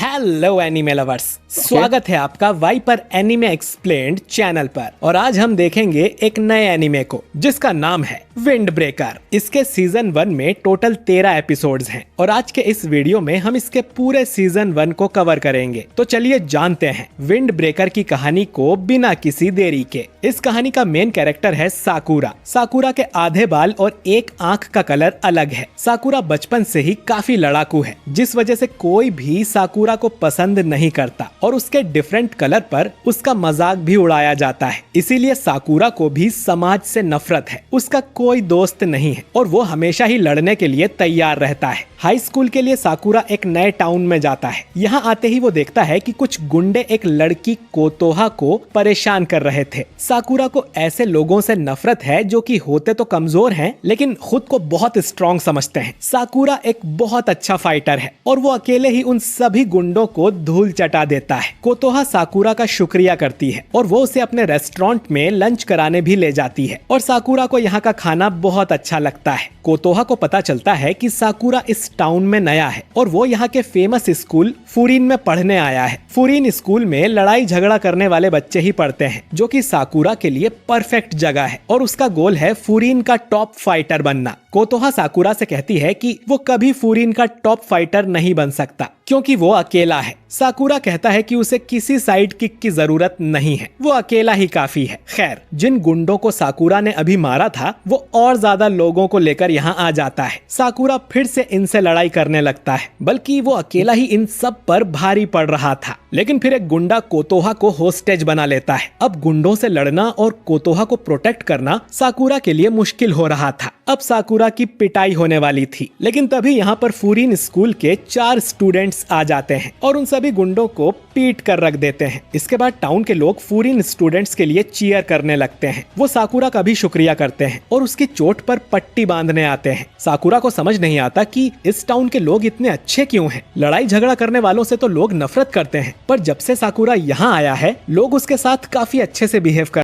Hello anime lovers, स्वागत है आपका वाइपर एनिमे एक्सप्लेन्ड चैनल पर। और आज हम देखेंगे एक नए एनिमे को जिसका नाम है विंड ब्रेकर। इसके सीजन 1 में टोटल 13 एपिसोड्स हैं और आज के इस वीडियो में हम इसके पूरे सीजन 1 को कवर करेंगे। तो चलिए जानते हैं विंड ब्रेकर की कहानी को बिना किसी देरी के। इस कहानी का मेन कैरेक्टर है साकुरा। साकुरा के आधे बाल और एक आंख का कलर अलग है। साकुरा बचपन से ही काफी लड़ाकू है, जिस वजह से कोई भी साकुरा को पसंद नहीं करता और उसके डिफरेंट कलर पर उसका मजाक भी उड़ाया जाता है। इसीलिए साकुरा को भी समाज से नफरत है। उसका कोई दोस्त नहीं है और वो हमेशा ही लड़ने के लिए तैयार रहता है। हाई स्कूल के लिए साकुरा एक नए टाउन में जाता है। यहाँ आते ही वो देखता है कि कुछ गुंडे एक लड़की कोतोहा को परेशान कर रहे थे। साकुरा को ऐसे लोगों से नफरत है जो कि होते तो कमजोर हैं लेकिन खुद को बहुत स्ट्रॉन्ग समझते हैं। साकुरा एक बहुत अच्छा फाइटर है और वो अकेले ही उन सभी गुंडों को धूल चटा देता है। कोतोहा साकुरा का शुक्रिया करती है और वो उसे अपने रेस्टोरेंट में लंच कराने भी ले जाती है और साकुरा को यहाँ का खाना बहुत अच्छा लगता है। कोतोहा को पता चलता है कि साकुरा इस टाउन में नया है और वो यहाँ के फेमस स्कूल फुरीन में पढ़ने आया है। फुरीन स्कूल में लड़ाई झगड़ा करने वाले बच्चे ही पढ़ते हैं, जो कि साकुरा के लिए परफेक्ट जगह है और उसका गोल है फुरीन का टॉप फाइटर बनना। कोतोहा साकुरा से कहती है कि वो कभी फुरीन का टॉप फाइटर नहीं बन सकता क्योंकि वो अकेला है। साकुरा कहता है कि उसे किसी साइड किक की जरूरत नहीं है, वो अकेला ही काफी है। खैर, जिन गुंडों को साकुरा ने अभी मारा था वो और ज्यादा लोगों को लेकर यहाँ आ जाता है। साकुरा फिर से इनसे लड़ाई करने लगता है, बल्कि वो अकेला ही इन सब पर भारी पड़ रहा था। लेकिन फिर एक गुंडा कोतोहा को होस्टेज बना लेता है। अब गुंडों से लड़ना और कोतोहा को प्रोटेक्ट करना साकुरा के लिए मुश्किल हो रहा था। अब साकुरा की पिटाई होने वाली थी, लेकिन तभी यहाँ पर फुरीन स्कूल के 4 स्टूडेंट्स आ जाते हैं और उन सभी गुंडों को पीट कर रख देते हैं। इसके बाद टाउन के लोग फुरीन स्टूडेंट्स के लिए चीयर करने लगते हैं। वो साकुरा का भी शुक्रिया करते हैं और उसकी चोट पर पट्टी बांधने आते हैं। साकुरा को समझ नहीं आता कि इस टाउन के लोग इतने अच्छे क्यों हैं। लड़ाई झगड़ा करने वालों से तो लोग नफरत करते हैं, पर जब से साकुरा यहाँ आया है लोग उसके साथ काफी अच्छे से बिहेव कर।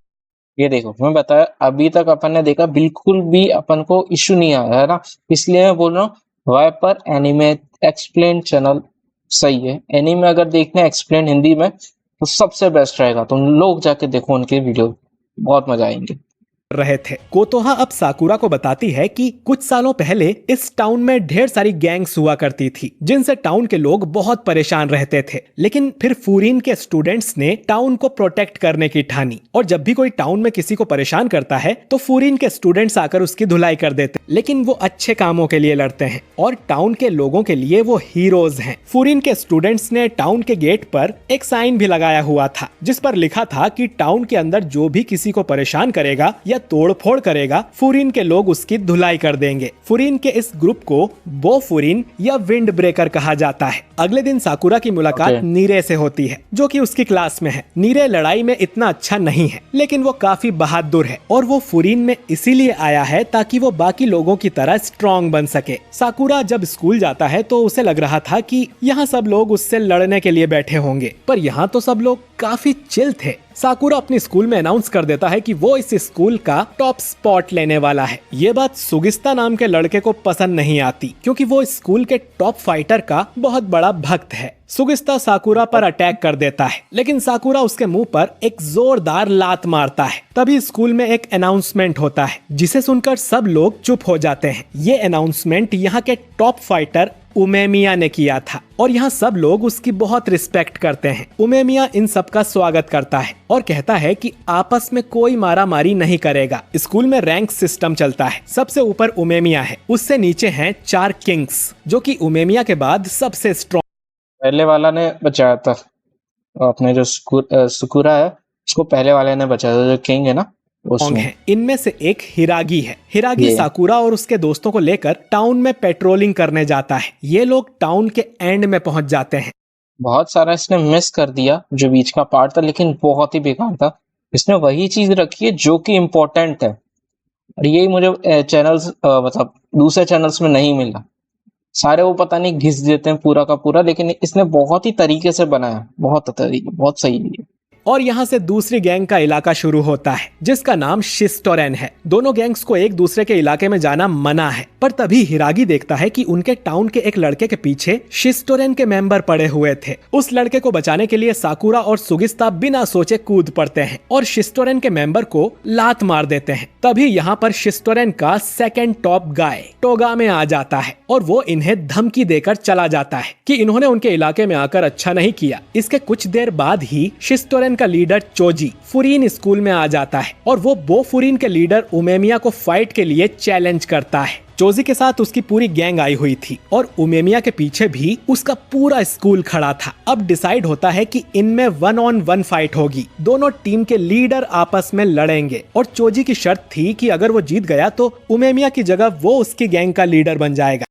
ये देखो, मैं बताया अभी तक अपन ने देखा बिल्कुल भी अपन को इश्यू नहीं आया है ना, इसलिए मैं बोल रहा हूँ वाइपर एनिमे एक्सप्लेन चैनल सही है। एनिमे अगर देखना एक्सप्लेन हिंदी में तो सबसे बेस्ट रहेगा। तुम लोग जाके देखो उनके वीडियो, बहुत मजा आएंगे रहे थे। कोतोहा अब साकुरा को बताती है कि कुछ सालों पहले इस टाउन में ढेर सारी गैंग्स हुआ करती थी जिनसे टाउन के लोग बहुत परेशान रहते थे। लेकिन फिर फुरीन के स्टूडेंट्स ने टाउन को प्रोटेक्ट करने की ठानी और जब भी कोई टाउन में किसी को परेशान करता है तो फुरीन के स्टूडेंट्स आकर उसकी धुलाई कर देते। लेकिन वो अच्छे कामों के लिए लड़ते हैं और टाउन के लोगों के लिए वो हीरोज हैं। फुरीन के स्टूडेंट्स ने टाउन के गेट पर एक साइन भी लगाया हुआ था जिस पर लिखा था कि टाउन के अंदर जो भी किसी को परेशान करेगा या तोड़फोड़ करेगा, फुरीन के लोग उसकी धुलाई कर देंगे। फुरीन के इस ग्रुप को बो फुरीन या विंड ब्रेकर कहा जाता है। अगले दिन साकुरा की मुलाकात नीरे से होती है जो कि उसकी क्लास में है। नीरे लड़ाई में इतना अच्छा नहीं है लेकिन वो काफी बहादुर है और वो फुरीन में इसीलिए आया है ताकि वो बाकी लोगों की तरह स्ट्रॉन्ग बन सके। साकुरा जब स्कूल जाता है तो उसे लग रहा था कि यहाँ सब लोग उससे लड़ने के लिए बैठे होंगे, पर यहाँ तो सब लोग काफी चिल थे। साकुरा अपने स्कूल में अनाउंस कर देता है कि वो इस स्कूल का टॉप स्पॉट लेने वाला है। ये बात सुगिस्ता नाम के लड़के को पसंद नहीं आती क्योंकि वो स्कूल के टॉप फाइटर का बहुत बड़ा भक्त है। सुगिस्ता साकुरा पर अटैक कर देता है लेकिन साकुरा उसके मुंह पर एक जोरदार लात मारता है। तभी स्कूल में एक अनाउंसमेंट होता है जिसे सुनकर सब लोग चुप हो जाते हैं। ये अनाउंसमेंट यहाँ के टॉप फाइटर उमेमिया ने किया था और यहाँ सब लोग उसकी बहुत रिस्पेक्ट करते हैं। उमेमिया इन सब का स्वागत करता है और कहता है कि आपस में कोई मारामारी नहीं करेगा। स्कूल में रैंक सिस्टम चलता है। सबसे ऊपर उमेमिया है, उससे नीचे हैं 4 किंग्स जो कि उमेमिया के बाद सबसे स्ट्रॉन्ग। पहले वाला ने बचाया था अपने जो सुकुरा है, उसको पहले वाले ने बचाया था, जो किंग है ना है। इनमें से एक हिरागी है। हिरागी साकुरा और उसके दोस्तों को लेकर टाउन में पेट्रोलिंग करने जाता है। ये लोग टाउन के एंड में पहुंच जाते हैं। बहुत सारा इसने मिस कर दिया जो बीच का पार्ट था, लेकिन बहुत ही बेकार था। इसने वही चीज रखी है जो कि इम्पोर्टेंट है और यही मुझे चैनल्स मतलब दूसरे चैनल्स में नहीं मिला। सारे वो पता नहीं घिस देते हैं पूरा का पूरा, लेकिन इसने बहुत ही तरीके से बनाया, बहुत सही है। और यहाँ से दूसरी गैंग का इलाका शुरू होता है जिसका नाम शिस्टोरेन है। दोनों गैंग्स को एक दूसरे के इलाके में जाना मना है, पर तभी हिरागी देखता है कि उनके टाउन के एक लड़के के पीछे शिस्टोरेन के मेंबर पड़े हुए थे। उस लड़के को बचाने के लिए साकुरा और सुगिस्ता बिना सोचे कूद पड़ते हैं और शिस्टोरेन के मेंबर को लात मार देते हैं। तभी यहाँ पर शिस्टोरेन का सेकंड टॉप गाय टोगामे आ जाता है और वो इन्हें धमकी देकर चला जाता है कि इन्होंने उनके इलाके में आकर अच्छा नहीं किया। इसके कुछ देर बाद ही शिस्टोरेन का लीडर चोजी फुरीन स्कूल में आ जाता है और वो बोफुरीन के लीडर उमेमिया को फाइट के लिए चैलेंज करता है। चोजी के साथ उसकी पूरी गैंग आई हुई थी और उमेमिया के पीछे भी उसका पूरा स्कूल खड़ा था। अब डिसाइड होता है कि इनमें 1-on-1 फाइट होगी। दोनों टीम के लीडर आपस में लड़ेंगे और चोजी की शर्त थी कि अगर वो जीत गया तो उमेमिया की जगह वो उसकी गैंग का लीडर बन जाएगा।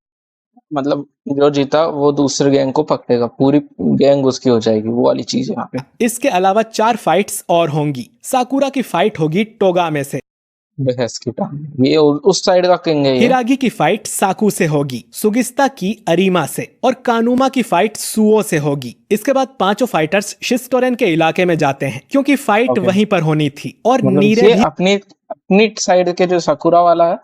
मतलब जो जीता वो दूसरे गैंग को पकड़ेगा, पूरी गैंग उसकी हो जाएगी, वो वाली चीज है यहाँ पे। इसके अलावा 4 फाइट्स और होंगी। साकुरा की फाइट होगी टोगामे से, बहस की टांग, ये उस साइड का किंग है ये। हिरागी की फाइट साकू से होगी, सुगिस्ता की अरीमा से और कानुमा की फाइट सुओ से होगी। इसके बाद 5 फाइटर्स शिस्टोरेन के इलाके में जाते हैं क्योंकि फाइट वहीं पर होनी थी और मतलब नीरे ये भी अपनी साइड के जो साकुरा वाला है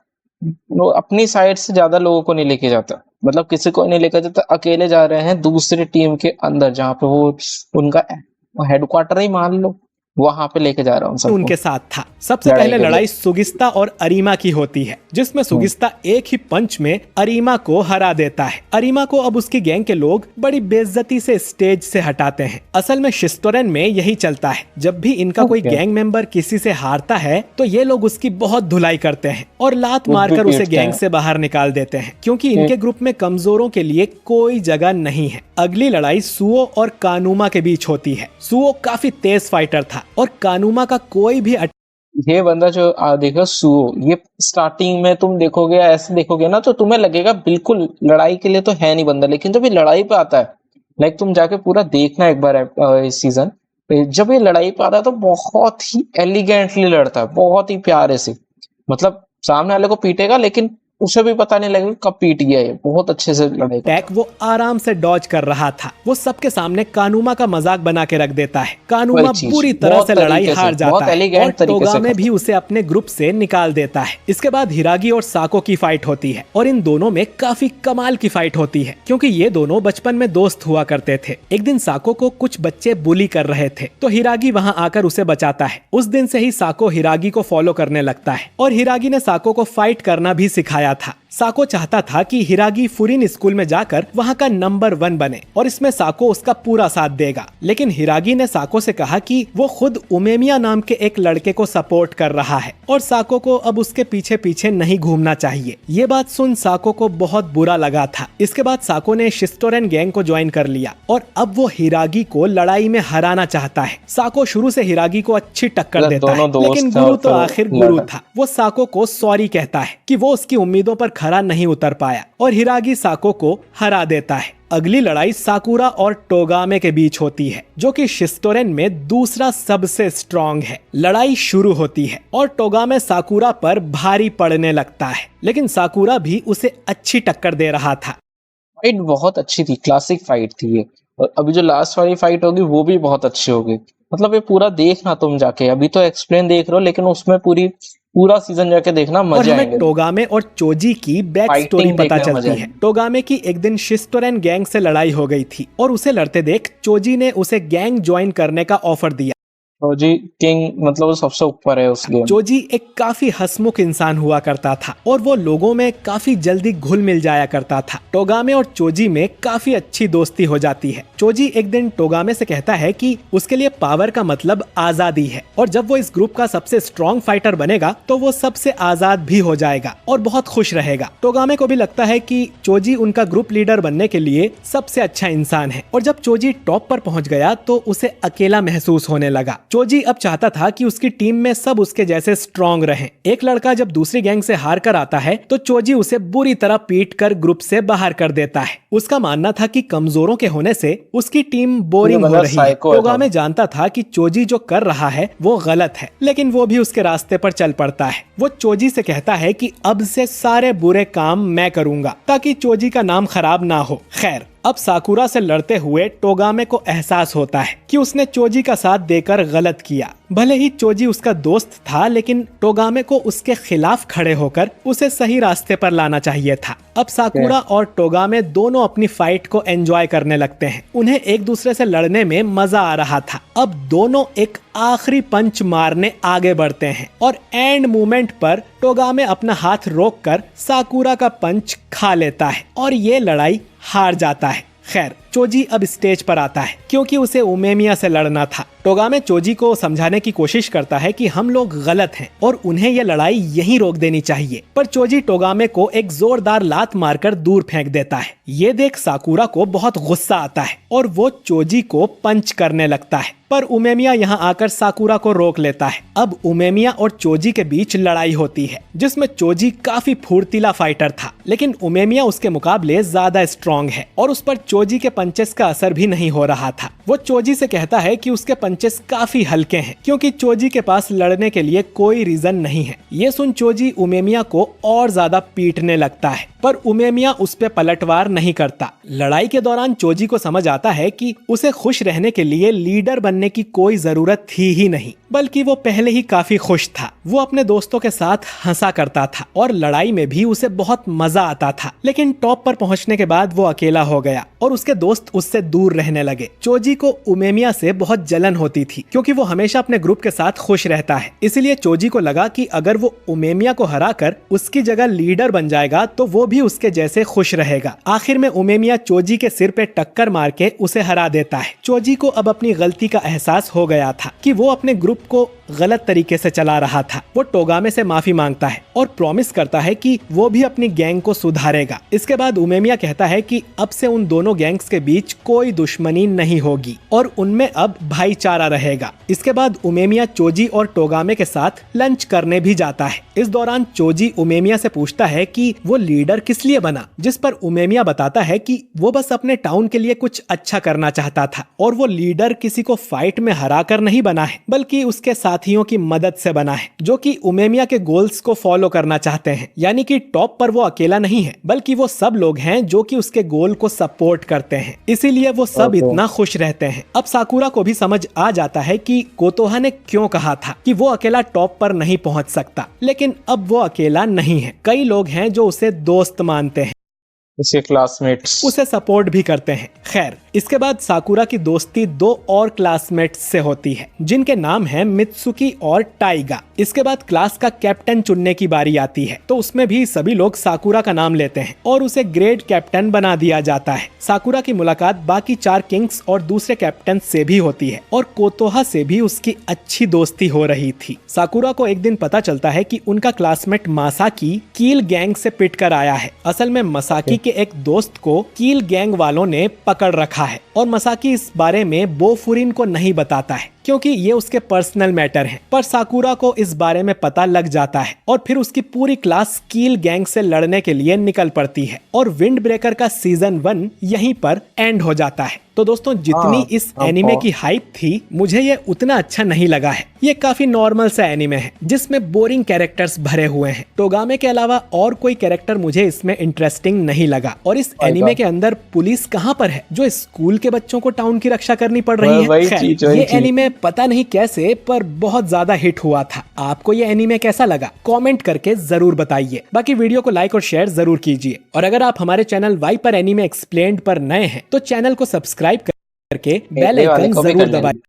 वो अपनी साइड से ज्यादा लोगों को नहीं लेके जाता, मतलब किसी को नहीं लेकर जाता, अकेले जा रहे हैं दूसरी टीम के अंदर जहाँ पे वो उनका हेडक्वार्टर ही मान लो, वहां पे लेके जा रहा हूँ सबको। उनके साथ था। सबसे पहले लड़ाई सुगिस्ता और अरीमा की होती है जिसमें सुगिस्ता एक ही पंच में अरीमा को हरा देता है। अरीमा को अब उसकी गैंग के लोग बड़ी बेइज्जती से स्टेज से हटाते हैं। असल में शिस्टोरेन में यही चलता है, जब भी इनका कोई गैंग मेंबर किसी से हारता है तो ये लोग उसकी बहुत धुलाई करते हैं और लात मारकर उसे गैंग से बाहर निकाल देते हैं क्योंकि इनके ग्रुप में कमजोरों के लिए कोई जगह नहीं है। अगली लड़ाई सुओ और कानुमा के बीच होती है। सुओ काफी तेज फाइटर था और कानुमा का कोई भी ये बंदा जो देखो सुओ, ये स्टार्टिंग में तुम देखोगे ऐसे देखोगे ना तो तुम्हें लगेगा बिल्कुल लड़ाई के लिए तो है नहीं बंदा, लेकिन जब ये लड़ाई पे आता है, लाइक तुम जाके पूरा देखना एक बार इस सीजन, जब ये लड़ाई पे आता है तो बहुत ही एलिगेंटली लड़ता है, बहुत ही प्यारे से, मतलब सामने वाले को पीटेगा लेकिन उसे भी पता नहीं लगेगा कब पीट गया है, बहुत अच्छे से लड़ाई अटैक वो आराम से डॉज कर रहा था। वो सबके सामने कानुमा का मजाक बना के रख देता है। कानुमा पूरी तरह से लड़ाई हार जाता है और टोगामे भी उसे अपने ग्रुप से निकाल देता है। इसके बाद हिरागी और साको की फाइट होती है और इन दोनों में काफी कमाल की फाइट होती है क्योंकि ये दोनों बचपन में दोस्त हुआ करते थे। एक दिन साको को कुछ बच्चे बुली कर रहे थे तो हिरागी वहाँ आकर उसे बचाता है। उस दिन से ही साको हिरागी को फॉलो करने लगता है और हिरागी ने साको को फाइट करना भी सिखाया था। साको चाहता था कि हिरागी फुरीन स्कूल में जाकर वहाँ का नंबर 1 बने और इसमें साको उसका पूरा साथ देगा, लेकिन हिरागी ने साको से कहा कि वो खुद उमेमिया नाम के एक लड़के को सपोर्ट कर रहा है और साको को अब उसके पीछे पीछे नहीं घूमना चाहिए। ये बात सुन साको को बहुत बुरा लगा था। इसके बाद साको ने शिस्टोरेन गैंग को ज्वाइन कर लिया और अब वो हिरागी को लड़ाई में हराना चाहता है। साको शुरू से हिरागी को अच्छी टक्कर देता है, लेकिन गुरु तो आखिर गुरु था। वो साको को सॉरी कहता है कि वो उसकी उम्मीदों पर खरा नहीं उतर पाया और हिरागी साको को हरा देता है। अगली लड़ाई साकुरा और टोगामे के बीच होती है जो कि शिस्टोरेन में दूसरा सबसे स्ट्रॉन्ग है। लड़ाई शुरू होती है और टोगामे साकुरा पर भारी पड़ने लगता है, लेकिन साकुरा भी उसे अच्छी टक्कर दे रहा था। फाइट बहुत अच्छी थी, क्लासिक फाइट थी ये, और अभी जो लास्ट वाली फाइट होगी वो भी बहुत अच्छी होगी। मतलब ये पूरा देखना तुम जाके, अभी तो एक्सप्लेन देख रहे हो लेकिन उसमें पूरा सीजन जाके देखना, मजा आएगा। हमें टोगामे और चोजी की बैक स्टोरी पता चलती है। टोगामे की एक दिन शिस्टोरेन गैंग से लड़ाई हो गई थी और उसे लड़ते देख चोजी ने उसे गैंग ज्वाइन करने का ऑफर दिया। चोजी किंग मतलब वो सबसे ऊपर है उस गेम। चोजी एक काफी हंसमुख इंसान हुआ करता था और वो लोगों में काफी जल्दी घुल मिल जाया करता था। टोगामे और चोजी में काफी अच्छी दोस्ती हो जाती है। चोजी एक दिन टोगामे से कहता है कि उसके लिए पावर का मतलब आजादी है और जब वो इस ग्रुप का सबसे स्ट्रॉन्ग फाइटर बनेगा तो वो सबसे आजाद भी हो जाएगा और बहुत खुश रहेगा। टोगामे को भी लगता है कि चोजी उनका ग्रुप लीडर बनने के लिए सबसे अच्छा इंसान है और जब चोजी टॉप पर पहुंच गया तो उसे अकेला महसूस होने लगा। चोजी अब चाहता था कि उसकी टीम में सब उसके जैसे स्ट्रॉन्ग रहें। एक लड़का जब दूसरी गैंग से हार कर आता है तो चोजी उसे बुरी तरह पीट कर ग्रुप से बाहर कर देता है। उसका मानना था कि कमजोरों के होने से उसकी टीम बोरिंग हो रही है। टोगामे जानता था कि चोजी जो कर रहा है वो गलत है, लेकिन वो भी उसके रास्ते पर चल पड़ता है। वो चोजी से कहता है कि अब से सारे बुरे काम मैं करूंगा ताकि चोजी का नाम खराब ना हो। खैर, अब साकुरा से लड़ते हुए टोगामे को एहसास होता है कि उसने चोजी का साथ देकर गलत किया। भले ही चोजी उसका दोस्त था, लेकिन टोगामे को उसके खिलाफ खड़े होकर उसे सही रास्ते पर लाना चाहिए था। अब साकुरा और टोगामे दोनों अपनी फाइट को एंजॉय करने लगते हैं। उन्हें एक दूसरे से लड़ने में मजा आ रहा था। अब दोनों एक आखिरी पंच मारने आगे बढ़ते हैं और एंड मोमेंट पर टोगामे अपना हाथ रोककर साकुरा का पंच खा लेता है और ये लड़ाई हार जाता है। खैर, चोजी अब स्टेज पर आता है क्योंकि उसे उमेमिया से लड़ना था। टोगामे चोजी को समझाने की कोशिश करता है कि हम लोग गलत हैं और उन्हें यह लड़ाई यहीं रोक देनी चाहिए, पर चोजी टोगामे को एक जोरदार लात मारकर दूर फेंक देता है। ये देख साकुरा को बहुत गुस्सा आता है और वो चोजी को पंच करने लगता है, पर उमेमिया यहाँ आकर साकुरा को रोक लेता है। अब उमेमिया और चोजी के बीच लड़ाई होती है, जिसमें चोजी काफी फुर्तीला फाइटर था, लेकिन उमेमिया उसके मुकाबले ज्यादा स्ट्रॉन्ग है और उस पर चोजी के पंचेस का असर भी नहीं हो रहा था। वो चोजी से कहता है कि उसके पंचेस काफी हल्के हैं क्योंकि चोजी के पास लड़ने के लिए कोई रीजन नहीं है। ये सुन चोजी उमेमिया को और ज्यादा पीटने लगता है, पर उमेमिया उस पे पलटवार नहीं करता। लड़ाई के दौरान चोजी को समझ आता है कि उसे खुश रहने के लिए लीडर बनने की कोई जरूरत थी ही नहीं, बल्कि वो पहले ही काफी खुश था। वो अपने दोस्तों के साथ हंसा करता था और लड़ाई में भी उसे बहुत मजा आता था, लेकिन टॉप पर पहुंचने के बाद वो अकेला हो गया और उसके दोस्त उससे दूर रहने लगे। चोजी को उमेमिया से बहुत जलन होती थी क्योंकि वो हमेशा अपने ग्रुप के साथ खुश रहता है। इसलिए चोजी को लगा कि अगर वो उमेमिया को हराकर उसकी जगह लीडर बन जाएगा तो वो भी उसके जैसे खुश रहेगा। आखिर में उमेमिया चोजी के सिर पे टक्कर मार के उसे हरा देता है। चोजी को अब अपनी गलती का एहसास हो गया था कि वो अपने ग्रुप को गलत तरीके से चला रहा था। वो टोगामे से माफी मांगता है और प्रॉमिस करता है कि वो भी अपनी गैंग को सुधारेगा। इसके बाद उमेमिया कहता है कि अब से उन दोनों गैंग्स के बीच कोई दुश्मनी नहीं होगी और उनमें अब भाईचारा रहेगा। इसके बाद उमेमिया चोजी और टोगामे के साथ लंच करने भी जाता है। इस दौरान चोजी उमेमिया से पूछता है कि वो लीडर किस लिए बना, जिस पर उमेमिया बताता है कि वो बस अपने टाउन के लिए कुछ अच्छा करना चाहता था और वो लीडर किसी को फाइट में हराकर नहीं बना है, बल्कि उसके साथियों की मदद से बना है जो कि उमेमिया के गोल्स को फॉलो करना चाहते हैं। यानी कि टॉप पर वो अकेला नहीं है, बल्कि वो सब लोग हैं जो कि उसके गोल को सपोर्ट करते हैं। इसीलिए वो सब इतना खुश रहते हैं। अब साकुरा को भी समझ आ जाता है कि कोतोहा ने क्यों कहा था कि वो अकेला टॉप पर नहीं पहुंच सकता, लेकिन अब वो अकेला नहीं है। कई लोग हैं जो उसे दोस्त मानते हैं, उसके क्लासमेट्स उसे सपोर्ट भी करते हैं। खैर, इसके बाद साकुरा की दोस्ती दो और क्लासमेट्स से होती है जिनके नाम हैं मित्सुकी और टाइगा। इसके बाद क्लास का कैप्टन चुनने की बारी आती है, तो उसमें भी सभी लोग साकुरा का नाम लेते हैं और उसे ग्रेड कैप्टन बना दिया जाता है। साकुरा की मुलाकात बाकी 4 किंग्स और दूसरे कैप्टन से भी होती है और कोतोहा से भी उसकी अच्छी दोस्ती हो रही थी। साकुरा को एक दिन पता चलता है कि उनका क्लासमेट मासाकी कील गैंग से पिट कर आया है। असल में मसाकी के एक दोस्त को कील गैंग वालों ने पकड़ रखा है और मसाकी इस बारे में बोफुरिन को नहीं बताता है क्योंकि ये उसके पर्सनल मैटर है, पर साकुरा को इस बारे में पता लग जाता है और फिर उसकी पूरी क्लास कील गैंग से लड़ने के लिए निकल पड़ती है और विंड ब्रेकर का सीजन 1 यहीं पर एंड हो जाता है। तो दोस्तों, जितनी इस एनिमे की हाइप थी, मुझे ये उतना अच्छा नहीं लगा है। ये काफी नॉर्मल सा एनिमे है जिसमें बोरिंग कैरेक्टर्स भरे हुए हैं। टोगामे के अलावा और कोई कैरेक्टर मुझे इसमें इंटरेस्टिंग नहीं लगा। और इस एनिमे के अंदर पुलिस कहाँ पर है जो स्कूल के बच्चों को टाउन की रक्षा करनी पड़ रही है। खैर, ये एनिमे पता नहीं कैसे पर बहुत ज्यादा हिट हुआ था। आपको ये एनिमे कैसा लगा कमेंट करके जरूर बताइए। बाकी वीडियो को लाइक और शेयर जरूर कीजिए और अगर आप हमारे चैनल वाइपर एनीमे एक्सप्लेन्ड पर नए हैं तो चैनल को सब्सक्राइब करके बेल आइकन जरूर दबाइए।